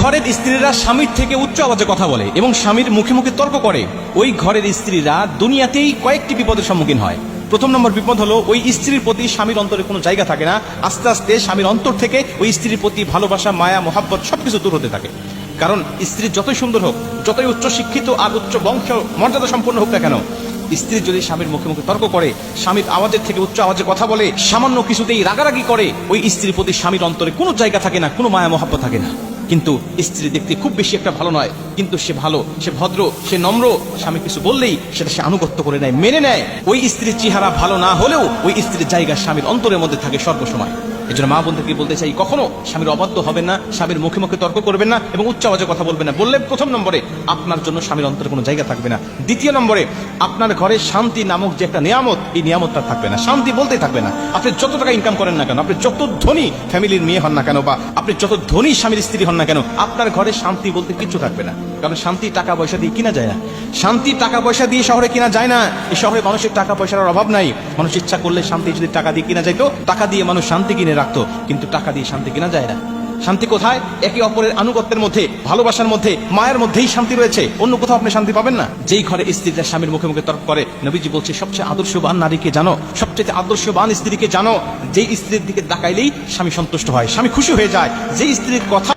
ঘরের স্ত্রীরা স্বামীর থেকে উচ্চ আওয়াজে কথা বলে এবং স্বামীর মুখে মুখে তর্ক করে, ওই ঘরের স্ত্রীরা দুনিয়াতেই কয়েকটি বিপদের সম্মুখীন হয়। প্রথম নম্বর বিপদ হলো, ওই স্ত্রীর প্রতি স্বামীর অন্তরে কোনো জায়গা থাকে না। আস্তে আস্তে স্বামীর অন্তর থেকে ওই স্ত্রীর প্রতি ভালোবাসা, মায়া, মোহাব্বত সবকিছু দূর হতে থাকে। কারণ স্ত্রী যতই সুন্দর হোক, যতই উচ্চ শিক্ষিত আর উচ্চ বংশ মর্যাদা সম্পন্ন হোক না কেন, স্ত্রী যদি স্বামীর মুখে মুখে তর্ক করে, স্বামীর আওয়াজের থেকে উচ্চ আওয়াজে কথা বলে, সামান্য কিছুতেই রাগারাগি করে, ওই স্ত্রীর প্রতি স্বামীর অন্তরে কোনো জায়গা থাকে না, কোনো মায়া মোহাব্বত থাকে না। কিন্তু স্ত্রী দেখতে খুব বেশি একটা ভালো নয়, কিন্তু সে ভালো, সে ভদ্র, সে নম্র, স্বামী কিছু বললেই সেটা সে আনুগত্য করে নেয়, মেনে নেয়। ওই স্ত্রীর চেহারা ভালো না হলেও ওই স্ত্রীর জায়গা স্বামীর অন্তরের মধ্যে থাকে সর্বসময়। এই জন্য মা বোনদেরকে বলতে চাই, কখনো স্বামীর অবাধ্য হবেন না, স্বামীর মুখে মুখে তর্ক করবেন না এবং উচ্চ আওয়াজে কথা বলবেন না। বললে প্রথম নম্বরে আপনার জন্য স্বামীর অন্তরে কোনো জায়গা থাকবে না। দ্বিতীয় নম্বরে, আপনার ঘরে শান্তি নামক যে একটা নিয়ামত, এই নিয়ামতটা থাকবে না, শান্তি বলতেই থাকবে না। আপনি যত টাকা ইনকাম করেন না কেন, আপনি যত ধনী ফ্যামিলির মেয়ে হন না কেন, বা আপনি যত ধনী স্বামীর স্ত্রী হন না কেন, আপনার ঘরে শান্তি বলতে কিচ্ছু থাকবে না। কারণ শান্তি টাকা পয়সা দিয়ে কিনা যায় না, শান্তি টাকা পয়সা দিয়ে শহরে কিনা যায় না। এই শহরে মানুষের টাকা পয়সার অভাব নাই। মানুষ ইচ্ছা করলে শান্তি যদি টাকা দিয়ে কিনা যাইতো, টাকা দিয়ে মানুষ শান্তি কিনে রাখতো, কিন্তু টাকা দিয়ে শান্তি কিনা যায় না। শান্তি কোথায়? একে অপরের আনুগত্যের মধ্যে, ভালোবাসার মধ্যে, মায়ের মধ্যেই শান্তি রয়েছে। অন্য কোথাও আপনি শান্তি পাবেন না। যেই ঘরে স্ত্রীরা স্বামীর মুখে মুখে তর্ক করে, নবীজি বলছে সবচেয়ে আদর্শবান নারীকে জানো, সবচেয়ে আদর্শবান স্ত্রীকে জানো, যেই স্ত্রীর দিকে তাকাইলেই স্বামী সন্তুষ্ট হয়, স্বামী খুশি হয়ে যায়, যেই স্ত্রীর কথা